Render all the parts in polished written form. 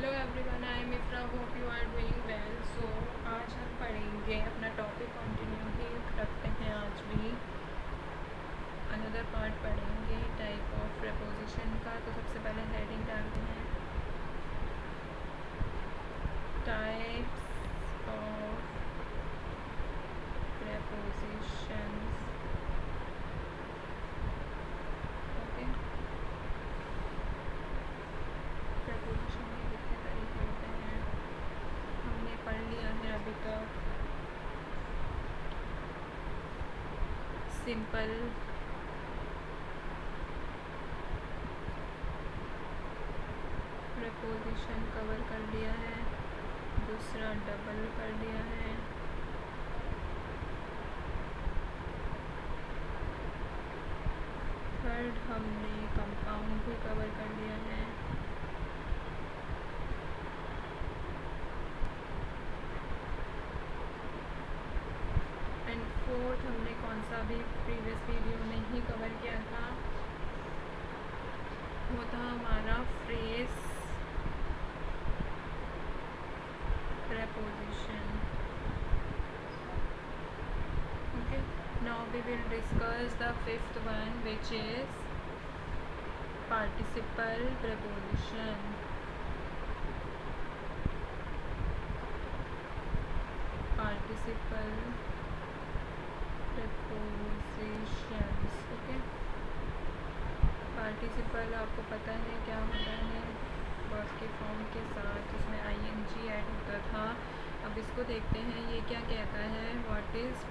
Hello everyone, I am Ifra, hope you are doing well. So आज हम पढ़ेंगे, अपना टॉपिक कंटिन्यू ही रखते हैं आज भी। अनदर पार्ट पढ़ेंगे टाइप ऑफ प्रपोजिशन का। तो सबसे पहले हेडिंग डालते हैं types of propositions. Okay, preposition के कितने तरीके होते हैं हमने पढ़ लिया है अभी तक। सिंपल, प्रपोजिशन कवर कर लिया है। दूसरा डबल कर लिया है। थर्ड हमने कंपाउंड भी कवर कर लिया है। एंड फोर्थ हमने कौन सा भी प्रीवियस वीडियो में ही कवर किया था, वो था हमारा phrase preposition. Okay, now we will discuss the fifth one, which is participle preposition. Participle prepositions. Okay, participle आपको पता है क्या होता है, वर्ब के फॉर्म के साथ उसमें ing ऐड होता था। अब इसको देखते हैं ये क्या कहता है, व्हाट इज़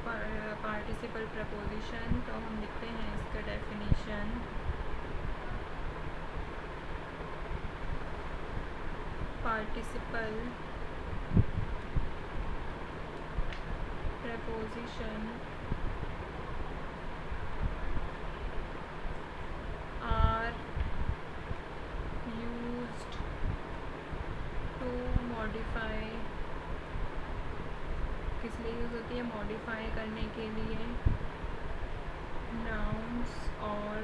पार्टिसिपल प्रपोजिशन। तो हम लिखते हैं इसका definition. Participle preposition are used to modify. किस लिए यूज़ होती है? मॉडिफाई करने के लिए नाउन्स और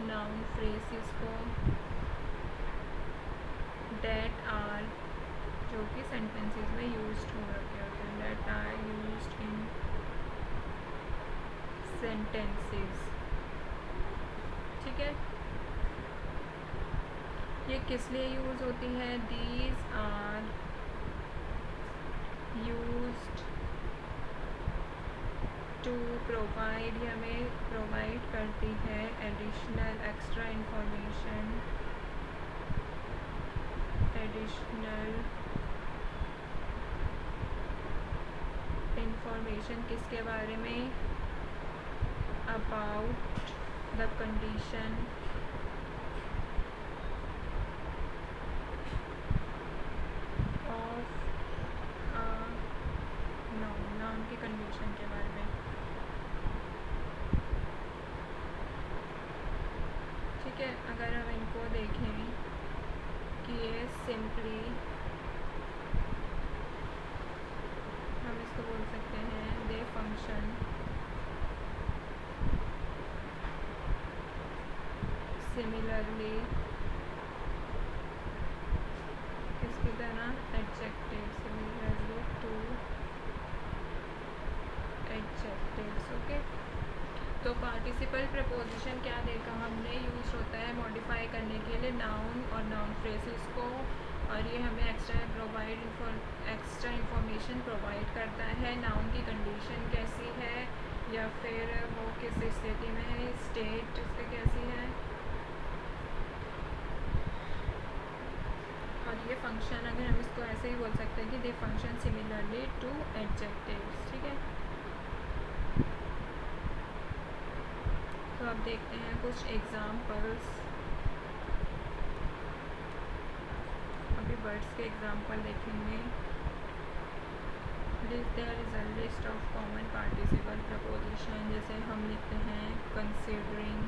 नाउन फ्रेजेस को, डेट आर, जो कि सेंटेंसेस में यूज्ड हो रखे होते हैं, that are used in sentences. ठीक है, ये किस लिए यूज़ होती है? These are used to provide, हमें प्रोवाइड करती है additional, extra information, additional information किसके बारे में? About the condition of noun की कंडीशन के बारे में। ठीक है, अगर हम इनको देखें कि ये सिंपली हम इसको बोल सकते हैं दे फंक्शन सिमिलरली किसकी तरह? Adjective, similarly to adjectives. Okay, तो पार्टिसिपल प्रपोजिशन क्या देखा हमने? यूज होता है मॉडिफाई करने के लिए नाउन और नाउन फ्रेजेस को, और ये हमें एक्स्ट्रा इंफॉर्मेशन प्रोवाइड करता है। नाउन की कंडीशन कैसी है, या फिर वो किस स्थिति में है, स्टेट उसकी कैसी है, और ये फंक्शन, अगर हम इसको ऐसे ही बोल सकते हैं कि दे फंक्शन सिमिलरली टू एडजेक्टिव्स। ठीक है, तो अब देखते हैं कुछ एग्जाम्पल्स। अभी वर्ड्स के एग्जाम्पल देखेंगे। There is a list of common participle preposition. जैसे हम लिखते हैं considering,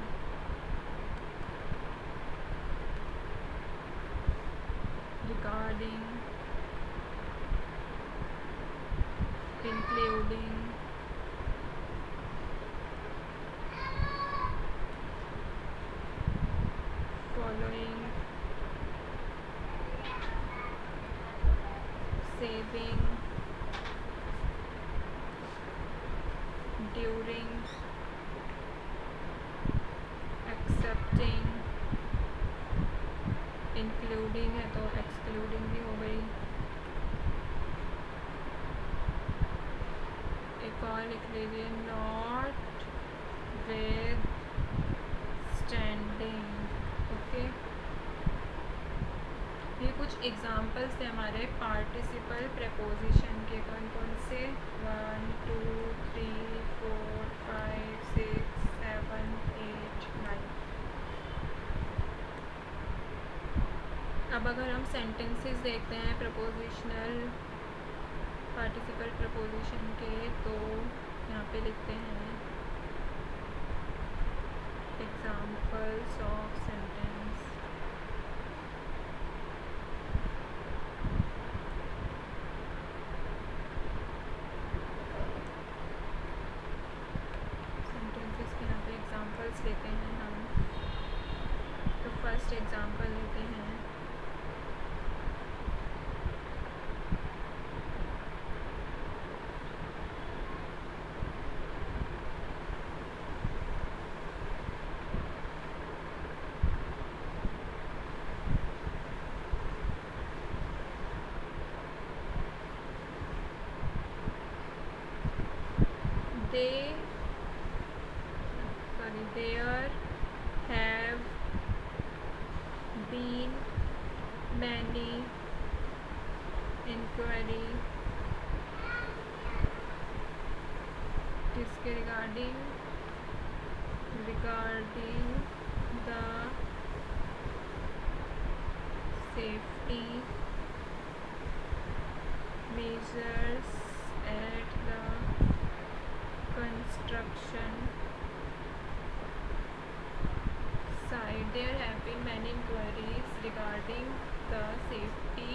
regarding, including, following, giving, during, excepting, including है तो एक्सक्लूडिंग भी हो गई। एक और लिख लीजिए, नॉट विद स्टैंडिंग। ओके, ये कुछ एग्जाम्पल्स थे हमारे पार्टिसिपल प्रेपोजिशन के। कौन कौन से? 1 2 3 4 5 6 7 8 9। अब अगर हम सेंटेंसेस देखते हैं प्रपोजिशनल पार्टिसिपल प्रपोजिशन के, तो यहाँ पे लिखते हैं एग्जाम्पल्स ऑफ सेंटेंस। सेंटेंसेस के यहाँ पे एग्जाम्पल्स लेते हैं हम। तो फर्स्ट एग्जाम्पल लेते हैं, there have been many inquiry किसके regarding the safety measures at the construction site. There have been many inquiries regarding the safety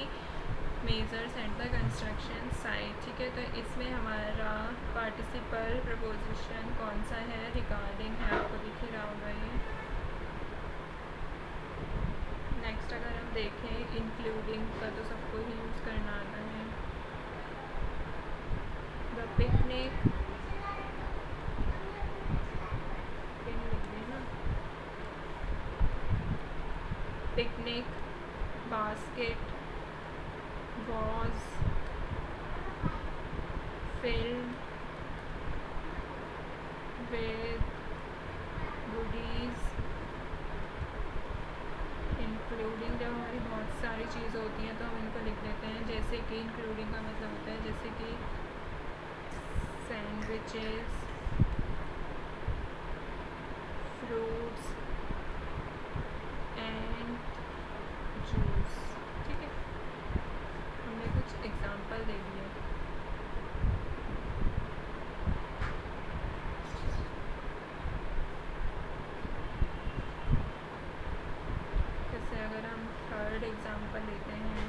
measures at the construction site. ठीक है, तो इसमें हमारा पार्टिसिपल प्रपोजिशन कौन सा है? रिगार्डिंग है, आपको दिख ही रहा होगा ये। नेक्स्ट अगर हम देखें इंक्लूडिंग का, तो सबको ही यूज़ करना आता है। The picnic, picnic basket was filled with goodies including। जब हमारी बहुत सारी चीज़ होती हैं तो हम इनको लिख देते हैं, जैसे कि इंक्लूडिंग का मतलब होता है जैसे कि सैंडविचेस, फ्रूट्स एंड जूस। ठीक है, हमने कुछ एग्जाम्पल दे दिए। जैसे अगर हम थर्ड एग्जाम्पल लेते हैं,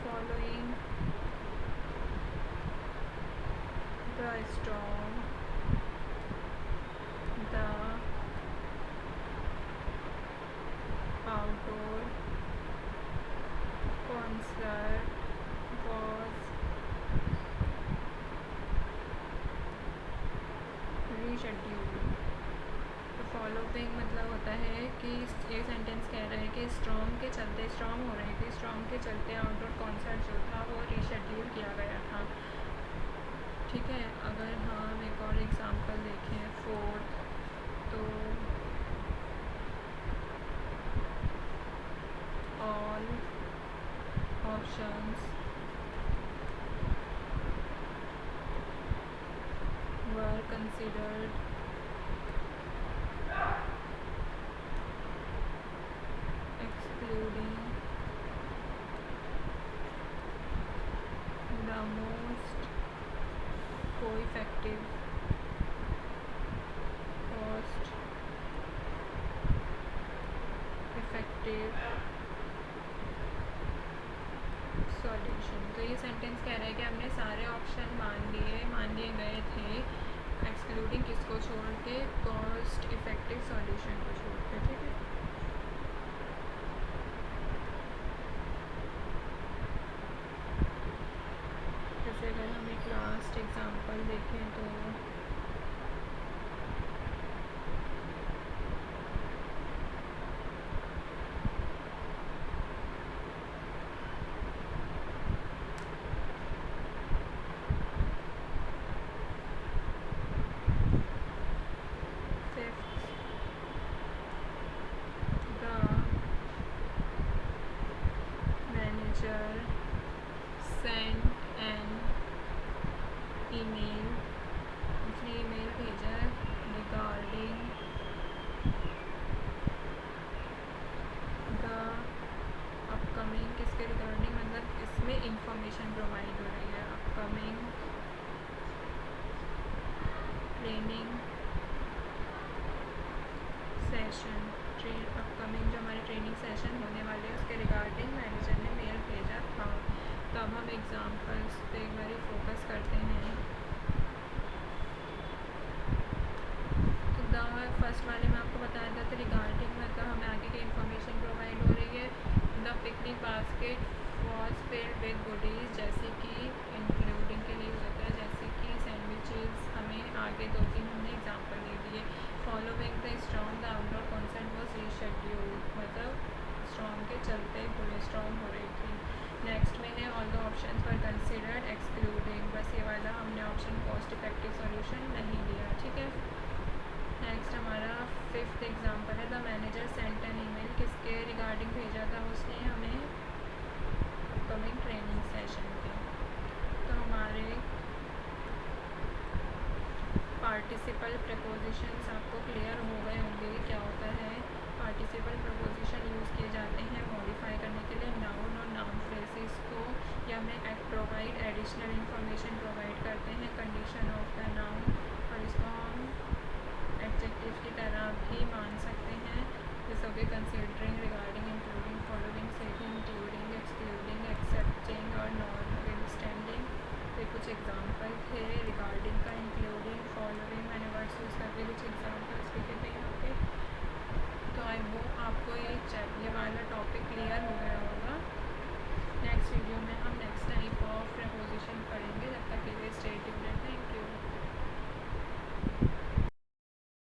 following the storm, the outdoor concert was rescheduled। तो फॉलोइंग मतलब होता है कि ये सेंटेंस कह रहा है कि स्टॉर्म के चलते, स्टॉर्म हो रही थी, स्टॉर्म के चलते आउटडोर कॉन्सर्ट जो था वो रीशेड्यूल किया गया था। ठीक है, अगर हम एक और एग्जांपल देखें फोर्थ, तो all options were considered excluding the most co-effective cost effective solution. तो ये सेंटेंस कह रहा है कि हमने सारे ऑप्शन मान लिए गए थे, एक्सक्लूडिंग किसको छोड़ के? कॉस्ट इफेक्टिव सॉल्यूशन को छोड़ के। ठीक है, देखें तो सेंड एन ईमेल, उसने ईमेल भेजा रिगार्डिंग द अपकमिंग, किसके रिगार्डिंग मतलब इसमें इंफॉर्मेशन प्रोवाइड हो रही है, अपकमिंग ट्रेनिंग सेशन, अपकमिंग जो हमारे ट्रेनिंग सेशन होने वाले हैं उसके रिगार्डिंग मैनेजर ने मेल भेजा था। तो अब हम एग्जांपल्स पे एक बार फोकस करते हैं। तो द फर्स्ट वाले में आपको बताया था रिगार्डिंग मतलब हमें आगे की इंफॉर्मेशन प्रोवाइड हो रही है। The picnic basket was filled with goodies, जैसे कि इंक्लूडिंग के लिए होता है, जैसे कि सैंडविचेस, हमें आगे 2-3 हमने एग्जांपल दे दिए। Following the storm the outdoor concert was rescheduled, मतलब स्टॉर्म के चलते बुरे स्टॉर्म हो रही थी। नेक्स्ट में है ऑल द ऑप्शन पर कंसिडर्ड एक्सक्लूडिंग, बस ये वाला हमने ऑप्शन कॉस्ट इफेक्टिव सॉल्यूशन नहीं लिया, ठीक है। नेक्स्ट हमारा 5th एग्जांपल है the manager sent an email, किसके रिगार्डिंग भेजा था उसने हमें, अपकमिंग ट्रेनिंग सेशन के। तो हमारे पार्टिसिपल प्रपोजिशंस आपको क्लियर हो गए होंगे क्या होता है। पार्टिसिपल प्रपोजिशन यूज़ किए जाते हैं मॉडिफाई करने के लिए नाउन और नाउन फ्रेजेस को, या हमें प्रोवाइड एडिशनल इंफॉर्मेशन प्रोवाइड करते हैं कंडीशन ऑफ द नाउन, और इसको हम एडजेक्टिव की तरह भी मान सकते हैं, जैसे कि considering, regarding, including, following, setting, including, excluding, accepting और नॉटविथस्टैंडिंग। तो कुछ एग्जांपल थे रिगार्डिंग का, इंक्लूडिंग, फॉलोइंग, मैंने वर्ड्स यूज़ करके कुछ एग्जांपल्स लिखे थे यहाँ पे। तो आई होप आपको ये वाला टॉपिक क्लियर हो गया होगा। नेक्स्ट वीडियो में हम नेक्स्ट टाइप ऑफ प्रपोजिशन पढ़ेंगे, जब तक के लिए स्टे ट्यून्ड।